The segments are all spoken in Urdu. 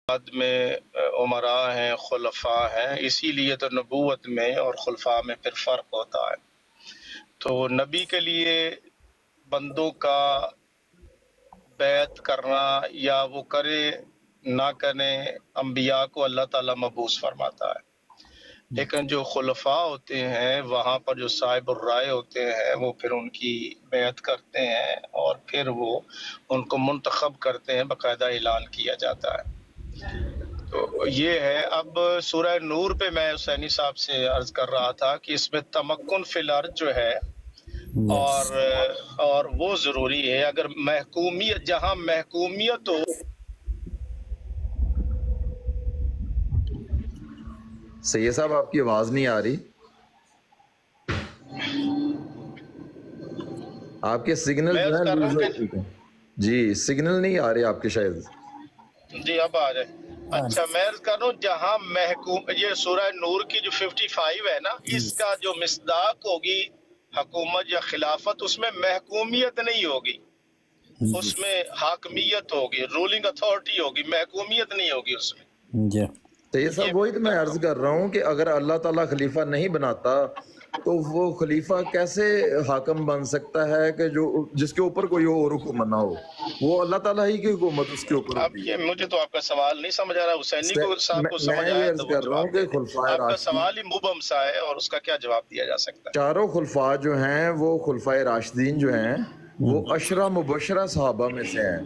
بعد میں عمراء ہیں، خلفاء ہیں، اسی لیے تو نبوت میں اور خلفاء میں پھر فرق ہوتا ہے۔ تو نبی کے لیے بندوں کا بیعت کرنا یا وہ کرے نہ کرے، انبیاء کو اللہ تعالیٰ مبعوث فرماتا ہے، لیکن جو خلفاء ہوتے ہیں وہاں پر جو صاحب الرائے ہوتے ہیں وہ پھر ان کی بیعت کرتے ہیں اور پھر وہ ان کو منتخب کرتے ہیں، باقاعدہ اعلان کیا جاتا ہے۔ تو یہ ہے۔ اب سورہ نور پہ میں حسینی صاحب سے عرض کر رہا تھا کہ اس میں تمکن فی الارض جو ہے اور وہ ضروری ہے۔ اگر محکومیت، جہاں محکومیت ہو، سید صاحب آپ کی آواز نہیں آ رہی، آپ کے سگنل میں جو عرض ہیں کر رہا لوز ہوں ہو چکے ہیں۔ جی سگنل نہیں آ رہے آپ کے شاید۔ کہ جی اب آ جائے۔ اچھا میں عرض کر رہا ہوں جہاں یہ سورہ نور کی جو 55 ہے نا، اس کا جو مصداق ہوگی حکومت یا خلافت، اس میں محکومیت نہیں ہوگی، اس میں حاکمیت ہوگی، رولنگ اتھارٹی ہوگی، محکومیت نہیں ہوگی اس میں۔ سید صاحب وہی تو میں عرض کر رہا ہوں کہ اگر اللہ تعالیٰ خلیفہ نہیں بناتا تو وہ خلیفہ کیسے حاکم بن سکتا ہے کہ جس کے اوپر کوئی اور حکم نہ ہو؟ وہ اللہ تعالیٰ ہی کی حکومت اس کے اوپر اب ہوتی ہے۔ یہ مجھے تو آپ کا سوال نہیں سمجھ آ رہا، حسینی کو صاحب کو میں سمجھ یہ آیا عرض تو وہ کر رہا ہوں جواب کہ دے دیں۔ خلفائے آپ کا راشدین، سوال ہی مبہم سا ہے اور اس کا کیا جواب دیا جا سکتا ہے؟ چاروں خلفاء جو ہیں وہ خلفائے راشدین جو ہیں وہ عشرہ مبشرہ صحابہ میں سے ہیں۔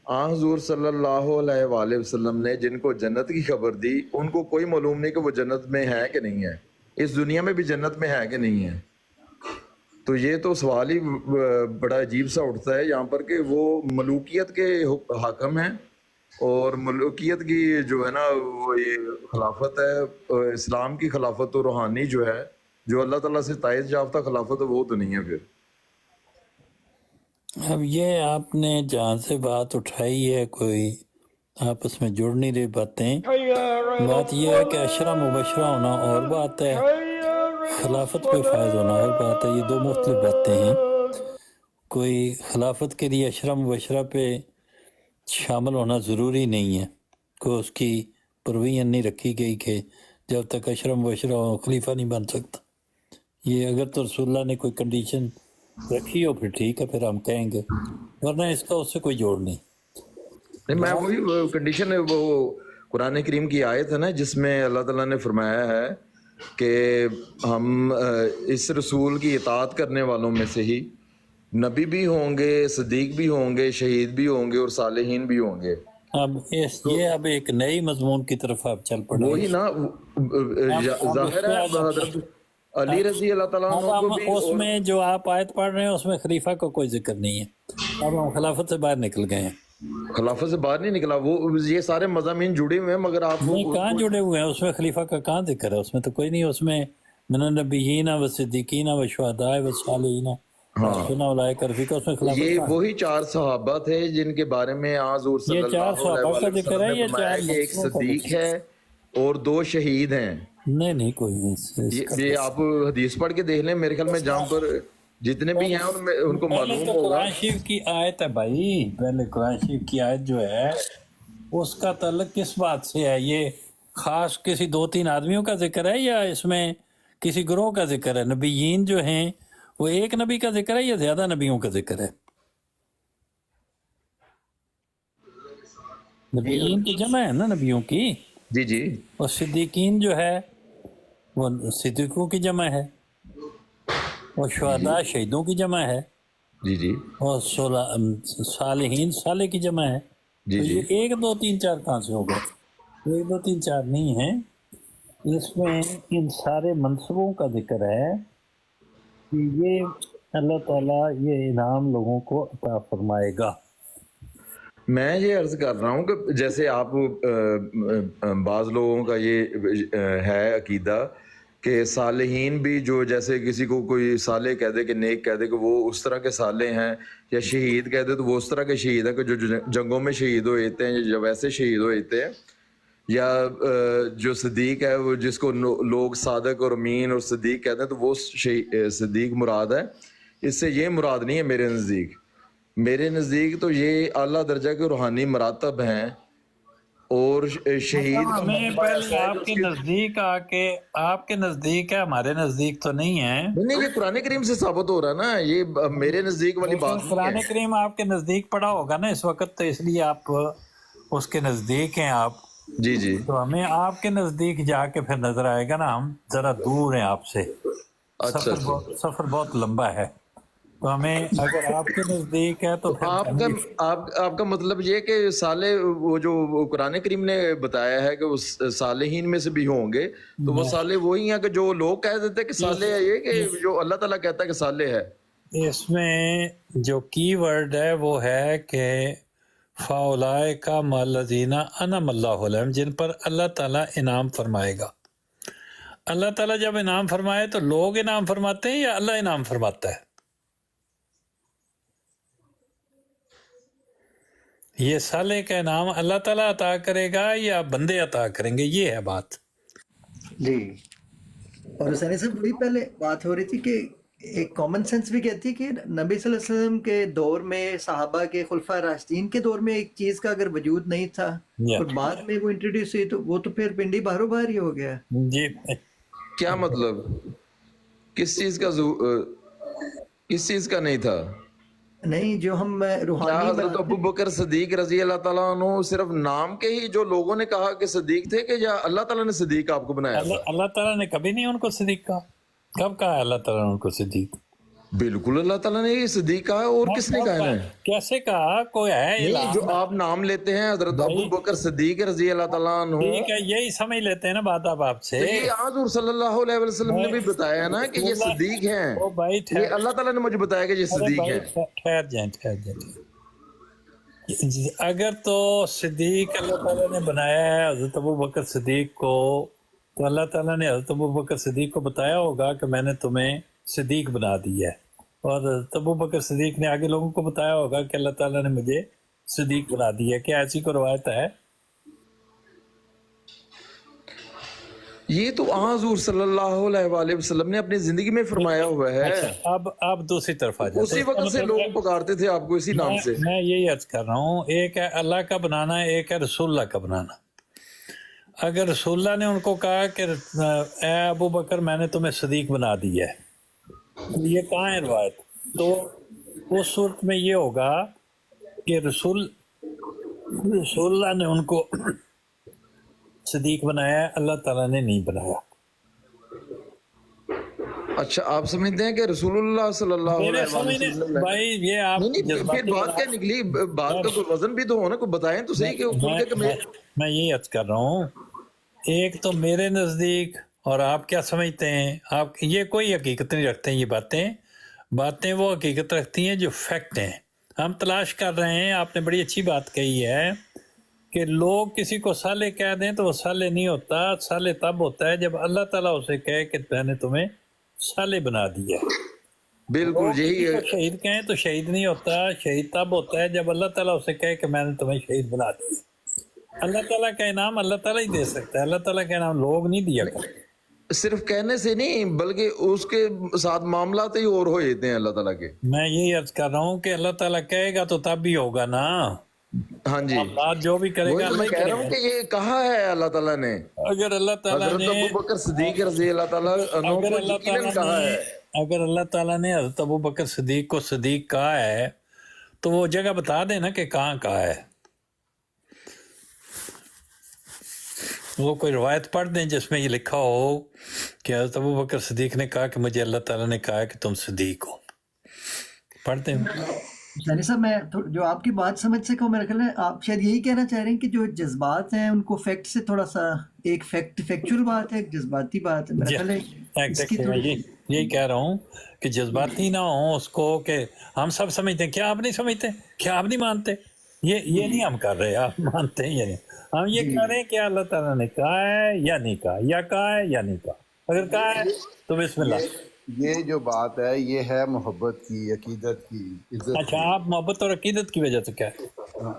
حضور صلی اللہ علیہ وآلہ وسلم نے جن کو جنت کی خبر دی ان کو کوئی معلوم نہیں کہ وہ جنت میں ہے کہ نہیں ہے، اس دنیا میں بھی جنت میں ہے کہ نہیں ہے۔ تو یہ تو سوال ہی بڑا عجیب سا اٹھتا ہے یہاں پر کہ وہ ملوکیت کے حاکم ہیں، اور ملوکیت کی جو ہے نا وہ یہ خلافت ہے، اسلام کی خلافت و روحانی جو ہے، جو اللہ تعالیٰ سے تائید یافتہ خلافت ہے، وہ تو نہیں ہے پھر۔ اب یہ آپ نے جہاں سے بات اٹھائی ہے کوئی آپس میں جڑ نہیں رہی باتیں۔ بات یہ ہے کہ عشرہ مبشرہ ہونا اور بات ہے، خلافت پہ فائز ہونا اور بات ہے، یہ دو مختلف باتیں ہیں۔ کوئی خلافت کے لیے عشرہ مبشرہ پہ شامل ہونا ضروری نہیں ہے، کوئی اس کی پروین نہیں رکھی گئی کہ جب تک عشرہ مبشرہ ہو خلیفہ نہیں بن سکتا۔ یہ اگر تو رسول اللہ نے کوئی کنڈیشن رکھی ہو پھر ٹھیک ہے، پھر ہم کہیں گے، ورنہ اس کا اس سے کوئی جوڑ نہیں۔ نہیں میں وہی کنڈیشن ہے، وہ قرآن کریم کی آیت ہے نا جس میں اللہ تعالیٰ نے فرمایا ہے کہ ہم اس رسول کی اطاعت کرنے والوں میں سے ہی نبی بھی ہوں گے، صدیق بھی ہوں گے، شہید بھی ہوں گے اور صالحین بھی ہوں گے۔ اب اب ایک نئی مضمون کی طرف آپ چل پڑے وہی نا ظاہر ہے حضرت علی رضی اللہ تعالیٰ عنہ کو بھی، اس اور میں جو آپ آیت پڑھ رہے ہیں اس میں خلیفہ کا کوئی ذکر نہیں ہے، اب ہم خلافت سے باہر نکل گئے ہیں۔ خلافت سے باہر نہیں نکلا، وہ یہ سارے مضامین جڑے ہوئے ہیں، مگر آپ نہیں کہاں جڑے ہوئے ہیں؟ اس میں خلیفہ کا کہاں ذکر ہے؟ اس میں تو کوئی نہیں، اس میں من النبیین و صدیقین و شہداء و صالحین حسن اولئک رفیقا، اس میں خلافت یہ کہاں ہے؟ وہی چار صحابہ تھے جن کے بارے میں حضور صلی یہ چار اللہ صحابہ کا علیہ ذکر وسلم ہے نے یا فرمایا چار کہ ایک منصبوں کا صدیق ذکر؟ ہے اور دو شہید ہیں۔ نہیں کوئی نہیں، یہ آپ حدیث پڑھ کے دیکھ لیں، میرے خیال میں جہاں پر جتنے بھی ہیں ان کو پہلے معلوم تو ہوگا۔ قرآن شریف کی آیت ہے بھائی، پہلے قرآن شریف کی آیت جو ہے اس کا تعلق کس بات سے ہے؟ یہ خاص کسی دو تین آدمیوں کا ذکر ہے یا اس میں کسی گروہ کا ذکر ہے؟ نبیین جو ہیں وہ ایک نبی کا ذکر ہے یا زیادہ نبیوں کا ذکر ہے؟ نبیین تو جمع ہے نا نبیوں کی، جی جی اور صدیقین جو ہے وہ صدیقوں کی جمع ہے، اور شہداء شہیدوں کی جمع ہے، جی جی اور صالحین صالح کی جمع ہے۔ جی تو جی یہ ایک دو تین چار کہاں سے ہو گئے؟ ایک دو تین چار نہیں ہیں، اس میں ان سارے منصبوں کا ذکر ہے کہ یہ اللہ تعالیٰ یہ انعام لوگوں کو عطا فرمائے گا۔ میں یہ عرض کر رہا ہوں کہ جیسے آپ بعض لوگوں کا یہ ہے عقیدہ کہ صالحین بھی، جو جیسے کسی کو کوئی صالح کہہ دے کہ نیک کہہ دے کہ وہ اس طرح کے صالح ہیں، یا شہید کہہ دے تو وہ اس طرح کے شہید ہیں کہ جو جنگوں میں شہید ہوئے ہیں یا ویسے شہید ہوئے ہیں، یا جو صدیق ہے وہ جس کو لوگ صادق اور امین اور صدیق کہتے ہیں تو وہ صدیق مراد ہے۔ اس سے یہ مراد نہیں ہے میرے نزدیک تو یہ اعلیٰ درجہ کے روحانی مراتب ہیں اور شہید کا ہمیں پہلے آپ کے نزدیک آ کے آپ کے نزدیک ہے، ہمارے نزدیک تو نہیں ہے. نہیں، یہ قرآن کریم سے ثابت ہو رہا ہے نا، یہ میرے نزدیک والی بات نہیں قرآن ہے. کریم آپ کے نزدیک پڑا ہوگا نا اس وقت، تو اس لیے آپ اس کے نزدیک ہیں آپ. جی جی. تو ہمیں آپ کے نزدیک جا کے پھر نظر آئے گا نا، ہم ذرا دور ہیں آپ سے، اچھا سفر بہت لمبا ہے. تو ہمیں اگر آپ کے نزدیک ہے تو پھر آپ کا مطلب یہ کہ صالح، وہ جو قرآن کریم نے بتایا ہے کہ وہ صالحین میں سے بھی ہوں گے، تو وہ صالح وہی ہیں کہ جو لوگ کہہ دیتے کہ صالح ہے، یہ کہ جو اللہ تعالیٰ کہتا ہے کہ صالح ہے. اس میں جو کی ورڈ ہے وہ ہے کہ فَأُولَٰئِکَ مَعَ الَّذِينَ أَنْعَمَ اللَّهُ عَلَیْہِم، جن پر اللہ تعالیٰ انعام فرمائے گا. اللہ تعالیٰ جب انعام فرمائے تو لوگ انعام فرماتے ہیں یا اللہ انعام فرماتا ہے؟ یہ صالح کا انعام اللہ تعالیٰ عطا کرے گا یا بندے عطا کریں گے، یہ ہے بات. جی. اور حسین صاحب وہی پہلے بات ہو رہی تھی کہ ایک کامن سینس بھی کہتی ہے کہ نبی صلی اللہ علیہ وسلم کے دور میں، صحابہ کے خلفۂ راشدین کے دور میں ایک چیز کا اگر وجود نہیں تھا اور بعد میں وہ انٹروڈیوس ہوئی تو وہ تو پھر پنڈی باہروں باہر ہی ہو گیا. جی کیا مطلب؟ کس چیز کا نہیں تھا؟ نہیں، جو ہم کیا روحانی حضرت ابو بکر صدیق رضی اللہ تعالیٰ عنہ صرف نام کے ہی جو لوگوں نے کہا کہ صدیق تھے، کہ یا اللہ تعالیٰ نے صدیق آپ کو بنایا تھا؟ اللہ تعالیٰ نے کبھی نہیں ان کو صدیق کہا. کب کہا ہے اللہ تعالیٰ نے ان کو صدیق؟ بالکل اللہ تعالیٰ نے یہ صدیق کہا ہے. اور کس نے کہا ہے؟ کیسے کہا؟ کوئی ہے نہیں، جو آپ نام لیتے ہیں حضرت ابو بکر صدیق رضی اللہ تعالیٰ عنہ، ٹھیک ہے، یہی سمجھ لیتے ہیں نا بات آپ سے. یہ حضور صلی اللہ علیہ وسلم نے بھی بتایا نا کہ یہ صدیق ہیں. او بھائی یہ اللہ تعالیٰ نے مجھے بتایا کہ یہ صدیق ہیں. ٹھہر جائیں. اگر تو صدیق اللہ تعالیٰ نے بنایا ہے حضرت ابو بکر صدیق کو، تو اللہ تعالیٰ نے حضرت ابو بکر صدیق کو بتایا ہوگا کہ میں نے تمہیں صدیق بنا دی ہے، اور حضرت ابو بکر صدیق نے آگے لوگوں کو بتایا ہوگا کہ اللہ تعالیٰ نے مجھے صدیق بنا دی ہے. کیا ایسی کوئی روایت ہے؟ یہ تو حضور صلی اللہ علیہ وآلہ وسلم نے اپنی زندگی میں فرمایا ہوا ہے. اب دوسری طرف آ جاتے اسی وقت سے لوگ پکارتے تھے آپ کو اسی نام سے. میں یہی عرض کر رہا ہوں، ایک ہے اللہ کا بنانا، ایک ہے رسول اللہ کا بنانا. اگر رسول اللہ نے ان کو کہا کہ اے ابو بکر میں نے تمہیں صدیق بنا دی ہے، یہ کہاں ہے روایت؟ تو اس صورت میں یہ ہوگا کہ رسول اللہ نے ان کو صدیق بنایا ہے، اللہ تعالیٰ نے نہیں بنایا. اچھا، آپ سمجھتے ہیں کہ رسول اللہ صلی اللہ علیہ وسلم بھائی یہ آپ پھر بات کیا نکلی؟ بات کا کوئی وزن بھی تو ہونا، کوئی بتائیں تو صحیح کہ میں یہی عرض کر رہا ہوں، ایک تو میرے نزدیک اور آپ کیا سمجھتے ہیں، آپ یہ کوئی حقیقت نہیں رکھتے ہیں. یہ باتیں وہ حقیقت رکھتی ہیں جو فیکٹ ہیں. ہم تلاش کر رہے ہیں. آپ نے بڑی اچھی بات کہی ہے کہ لوگ کسی کو صالح کہہ دیں تو وہ صالح نہیں ہوتا. صالح تب ہوتا ہے جب اللہ تعالیٰ اسے کہے کہ میں نے تمہیں صالح بنا دیا. بالکل یہی ہے. شہید کہیں تو شہید نہیں ہوتا. شہید تب ہوتا ہے جب اللہ تعالیٰ اسے کہے کہ میں نے تمہیں شہید بنا دیا. اللہ تعالیٰ کا انعام اللہ تعالیٰ ہی دے سکتا ہے. اللہ تعالیٰ کا انعام لوگ نہیں دیا کرتے. صرف کہنے سے نہیں بلکہ اس کے ساتھ معاملات ہی اور ہو جاتے ہیں اللہ تعالیٰ کے. میں یہی عرض کر رہا ہوں کہ اللہ تعالیٰ کہے گا تو تب بھی ہوگا نا. ہاں جی، اللہ جو بھی کرے گا اللہ ہی کہہ رہا ہوں کہ یہ کہا ہے اللہ تعالیٰ نے. اگر اللہ تعالیٰ نے حضرت ابو بکر صدیق رضی اللہ تعالیٰ عنہ کو یقیناً کہا ہے. اگر اللہ تعالیٰ نے حضرت ابو بکر صدیق کو صدیق کہا ہے تو وہ جگہ بتا دے نا کہ کہاں کہا ہے. وہ کوئی روایت پڑھ دیں جس میں یہ لکھا ہو کہ حضرت ابو بکر صدیق نے کہا کہ مجھے اللہ تعالیٰ نے کہا کہ تم صدیق ہو. پڑھ دیں. یعنی صاحب میں جو آپ کی بات سمجھ سکا ہوں، میرا خیال ہے آپ شاید یہی کہنا چاہ رہے ہیں کہ جو جذبات ہیں ان کو فیکٹ سے تھوڑا سا، ایک فیکچول بات ہے، ایک جذباتی بات ہے. میرا خیال ہے میں یہی کہہ رہا ہوں کہ جذباتی نہ ہوں اس کو، کہ ہم سب سمجھتے ہیں. کیا آپ نہیں سمجھتے؟ کیا آپ نہیں مانتے؟ یہ نہیں ہم کر رہے. آپ مانتے ہیں یا نہیں؟ ہم یہ کہہ رہے ہیں کہ اللہ تعالیٰ نے کہا ہے یا نہیں کہا، یا کہا ہے یا نہیں کہا. اگر کہا ہے تو بسم اللہ. یہ جو بات ہے یہ ہے محبت کی، عقیدت کی، عزت. اچھا، آپ محبت اور عقیدت کی وجہ سے کیا؟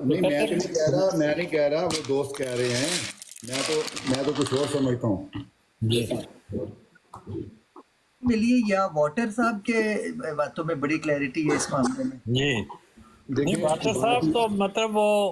نہیں، میں نہیں کہہ رہا، وہ دوست کہہ رہے ہیں. میں تو کچھ اور سمجھتا ہوں. جی ملیے یا واٹر صاحب کے باتوں میں بڑی کلیئرٹی ہے اس معاملے میں. جی. واٹر صاحب تو مطلب وہ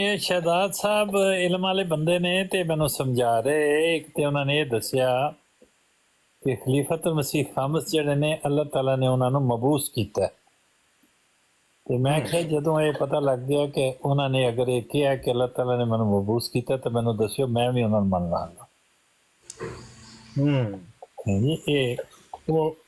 ਇਹ ਸ਼ਹਜ਼ਾਦ ਸਾਹਿਬ ਇਲਮ ਵਾਲੇ ਬੰਦੇ ਨੇ ਤੇ ਮੈਨੂੰ ਸਮਝਾ ਰਹੇ। ਇੱਕ ਤੇ ਉਹਨਾਂ ਨੇ ਇਹ ਦੱਸਿਆ ਕਿ ਖਲੀਫਤੁਲ ਮਸੀਹ ਖਾਮਸ ਜਿਹੜੇ ਨੇ ਅੱਲਾਹ ਤਾਲਾ ਨੇ ਉਹਨਾਂ ਨੂੰ ਮਬੂਸ ਕੀਤਾ ਹੈ। ਤੇ ਮੈਂ ਕਿਹਾ ਜਦੋਂ ਇਹ ਪਤਾ ਲੱਗ ਗਿਆ ਕਿ ਉਹਨਾਂ ਨੇ ਅਗਰ ਇਹ ਕਿਹਾ ਕਿ ਅੱਲਾਹ ਤਾਲਾ ਨੇ ਮੈਨੂੰ ਮਬੂਸ ਕੀਤਾ ਤਾਂ ਮੈਨੂੰ ਦੱਸਿਓ, ਮੈਂ ਵੀ ਉਹਨਾਂ ਨੂੰ ਮੰਨ ਲਾਂਗਾ। ਜੀ ਇਹ ਉਹ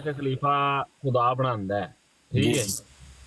ਕਿ ਖਲੀਫਾ ਖੁਦਾ ਬਣਾਉਂਦਾ ਹੈ, ਠੀਕ ਹੈ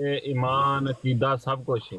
ਇਹ ਈਮਾਨ ਅਕੀਦਾ ਸਭ ਕੁਝ ਹੈ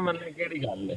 ਮੰਨੇ ਕਿਹੜੀ ਗੱਲ ਹੈ।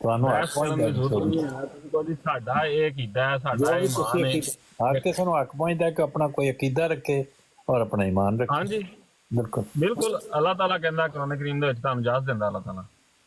ਤੁਹਾਨੂੰ ਬਹਿਸ ਕਰਨ ਦੀ ਜ਼ਰੂਰਤ ਨਹੀਂ ਹੈ। ਤੁਸੀਂ ਕਹੋ ਜੀ ਸਾਡਾ ਇਹ ਅਕੀਦਾ ਹੈ, ਸਾਡਾ ਈਮਾਨ ਹੈ। ਹਰ ਕਿਸੇ ਨੂੰ ਹੱਕ ਪਹੁੰਚਦਾ ਕਿ ਆਪਣਾ ਕੋਈ ਅਕੀਦਾ ਰੱਖੇ ਔਰ ਆਪਣਾ ਈਮਾਨ ਰੱਖੇ। ਹਾਂਜੀ ਬਿਲਕੁਲ ਬਿਲਕੁਲ, ਅੱਲਾਹ ਤਾਲਾ ਕਹਿੰਦਾ ਕੁਰਾਨ ਕਰੀਮ ਦੇ ਵਿੱਚ ਤੁਹਾਨੂੰ ਇਜਾਜ਼ਤ ਦਿੰਦਾ ਅੱਲਾਹ ਤਾਲਾ।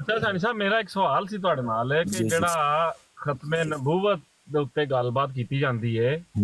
ਅੱਛਾ ਸਾਨੀ ਸਾਹਿਬ ਮੇਰਾ ਇੱਕ ਸਵਾਲ ਸੀ ਤੁਹਾਡੇ ਨਾਲ ਕਿ ਜਿਹੜਾ ਖਤਮੇ ਨਬੂਵਤ ਦੇ ਉੱਤੇ ਗੱਲਬਾਤ ਕੀਤੀ ਜਾਂਦੀ ਹੈ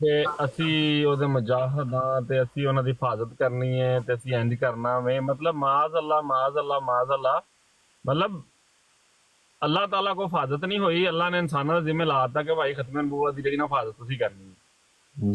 ਤੇ ਅਸੀਂ ਉਹਦੇ ਮੁਜਾਹਿਦ ਹਾਂ ਤੇ ਅਸੀਂ ਉਹਨਾਂ ਦੀ ਹਿਫਾਜ਼ਤ ਕਰਨੀ ਹੈ ਤੇ ਅਸੀਂ ਇੰਜ ਕਰਨਾ ਵੇ, ਮਤਲਬ ਮਾਜ਼ ਅੱਲਾ ਮਾਜ਼ ਅੱਲਾ ਮਾਜ਼ ਅੱਲਾ, ਮਤਲਬ ਅੱਲਾਹ ਤਾਲਾ ਕੋ ਹਿਫਾਜ਼ਤ ਨਹੀਂ ਹੋਈ, ਅੱਲਾਹ ਨੇ ਇਨਸਾਨਾਂ ਦਾ ਜ਼ਿੰਮੇ ਲਾ ਦਿੱਤਾ ਕਿ ਭਾਈ ਖਤਮੇ ਨਬੂਵਤ ਦੀ ਜਿਹੜੀ ਨਾ ਹਿਫਾਜ਼ਤ ਤੁਸੀਂ ਕਰਨੀ ਹੈ।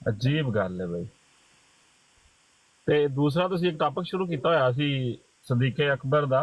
ਅਜੀਬ ਗੱਲ ਹੈ ਬਈ। ਤੇ ਦੂਸਰਾ ਤੁਸੀਂ ਇੱਕ ਟਾਪਿਕ ਸ਼ੁਰੂ ਕੀਤਾ ਹੋਇਆ ਸੀ ਸਦੀਕੇ ਅਕਬਰ ਦਾ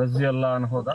ਰਜ਼ੀ ਅੱਲਾਹ ਅਨਹੂ ਦਾ,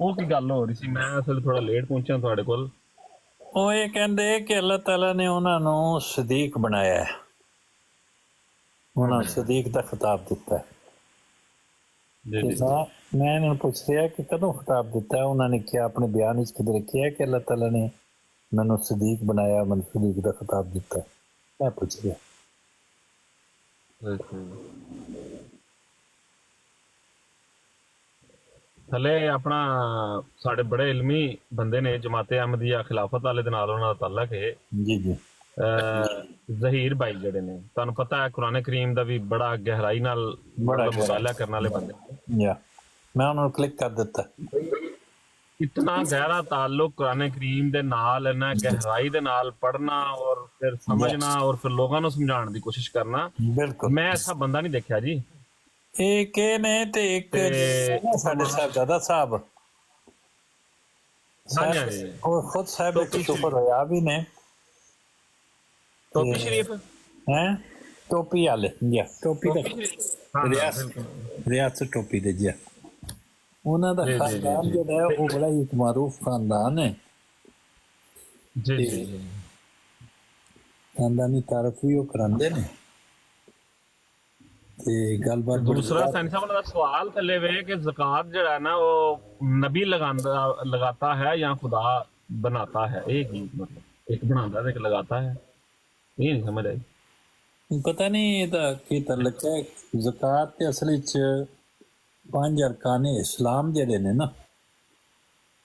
ਉਹ ਕੀ ਗੱਲ ਹੋ ਰਹੀ ਸੀ? ਮੈਂ ਅਸਲ ਥੋੜਾ ਲੇਟ ਪਹੁੰਚਿਆ ਤੁਹਾਡੇ ਕੋਲ। ਉਹ ਇਹ ਕਹਿੰਦੇ ਕਿ ਅੱਲਾਹ ਤਾਲਾ ਨੇ ਉਹਨਾਂ ਨੂੰ ਸਦੀਕ ਬਣਾਇਆ ਹੈ, ਉਹਨਾਂ ਨੂੰ ਸਦੀਕ ਦਾ ਖਿਤਾਬ ਦਿੱਤਾ ਹੈ। ਮੈਂ ਇਹਨਾਂ ਨੂੰ ਪੁੱਛ ਰਿਹਾ ਕਿ ਕਦੋਂ ਖਿਤਾਬ ਦਿੱਤਾ ਹੈ। ਉਹਨਾਂ ਨੇ ਕਿਹਾ ਆਪਣੇ ਬਿਆਨ ਵਿੱਚ ਕਿਧਰੇ ਕਿਹਾ ਕਿ ਅੱਲਾਹ ਤਾਲਾ ਨੇ ਮੈਨੂੰ ਸਦੀਕ ਬਣਾਇਆ, ਮੈਨੂੰ ਸਦੀਕ ਦਾ ਖਿਤਾਬ ਦਿੱਤਾ। ਮੈਂ ਪੁੱਛ ਗਿਆ ਥੱਲੇ ਆਪਣਾ ਸਾਡੇ ਬੜੇ ਇਲਮੀ ਬੰਦੇ ਨੇ ਜਮਾਤੇ ਅਹਿਮਦੀਆ ਖਿਲਾਫਤ ਵਾਲੇ ਦੇ ਨਾਲ ਉਹਨਾਂ ਦਾ ਤਾਲਕ ਹੈ। ਜੀ ਜੀ ਜ਼ਹੀਰ ਭਾਈ ਜਿਹੜੇ ਨੇ, ਤੁਹਾਨੂੰ ਪਤਾ ਹੈ ਕੁਰਾਨ ਕਰੀਮ ਦਾ ਵੀ ਬੜਾ ਗਹਿਰਾਈ ਨਾਲ ਮੁਤਾਲਾ ਕਰਨ ਵਾਲੇ ਬੰਦੇ। ਯਾ ਮੈਂ ਉਹਨਾਂ ਨੂੰ ਕਲਿੱਕ ਕਰ ਦਿੱਤਾ। ਇਤਨਾ ਗਹਿਰਾ ਤਾਲੁਕ ਕੁਰਾਨ ਕਰੀਮ ਦੇ ਨਾਲ, ਇੰਨਾ ਗਹਿਰਾਈ ਦੇ ਨਾਲ ਪੜ੍ਹਨਾ ਔਰ ਫਿਰ ਸਮਝਣਾ ਔਰ ਫਿਰ ਲੋਕਾਂ ਨੂੰ ਸਮਝਾਉਣ ਦੀ ਕੋਸ਼ਿਸ਼ ਕਰਨਾ, ਬਿਲਕੁਲ ਮੈਂ ਐਸਾ ਬੰਦਾ ਨਹੀਂ ਦੇਖਿਆ ਜੀ। ਇੱਕ ਇਹ ਨੇ ਤੇ ਇੱਕ ਸਾਡੇ ਸਾਹਿਬਜ਼ਾਦਾ ਸਾਹਿਬ, ਉਹ ਖੁਦ ਸਾਹਿਬ ਇੱਕ ਸ਼ੁਕਰ ਹੋਇਆ ਵੀ ਨੇ ਟੋਪੀ ਸ਼ਰੀਫ ਹੈ, ਟੋਪੀ ਵਾਲੇ ਜੀ, ਟੋਪੀ ਦਾ ਰਿਆਸਤ ਟੋਪੀ ਦੇ ਜੀ। ਉਹਨਾਂ ਦਾ ਖਾਨਦਾਨ ਜਿਹੜਾ ਹੈ ਉਹ ਬੜਾ ਹੀ ਮਾਰੂਫ ਖਾਨਦਾਨ ਹੈ ਜੀ ਜੀ। ਖਾਨਦਾਨੀ ਤਾਰਫ ਵੀ ਉਹ ਕਰਾਉਂਦੇ ਨੇ ਤੇ ਗੱਲਬਾਤ। ਦੂਸਰਾ ਸੈਣੀ ਸਾਹਿਬ ਦਾ ਸਵਾਲ ਥੱਲੇ ਵੇ ਕਿ ਜ਼ਕਾਤ ਜਿਹੜਾ ਹੈ ਨਾ ਉਹ ਨਬੀ ਲਗਾਤਾ ਹੈ ਜਾਂ ਖੁਦਾ ਬਣਾਤਾ ਹੈ? ਇਹ ਕੀ ਮਤਲਬ, ਇੱਕ ਬਣਾਉਂਦਾ ਤੇ ਇੱਕ ਲਗਾਤਾ ਹੈ, ਇਹ ਨਹੀਂ ਸਮਝ ਆਈ। ਪਤਾ ਨਹੀਂ ਇਹਦਾ ਕੀ ਤਾਲੁਕ ਹੈ। ਜ਼ਕਾਤ ਤੇ ਅਸਲ ਵਿੱਚ 5 ਅਰਕਾਨ ਇਸਲਾਮ ਜਿਹੜੇ ਨੇ ਨਾ,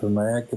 ਫਰਮਾਇਆ ਕਿ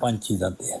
5 ਚੀਜ਼ਾਂ ਤੇ ਹੈ।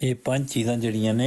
ਇਹ 5 ਚੀਜ਼ਾਂ ਜਿਹੜੀਆਂ ਨੇ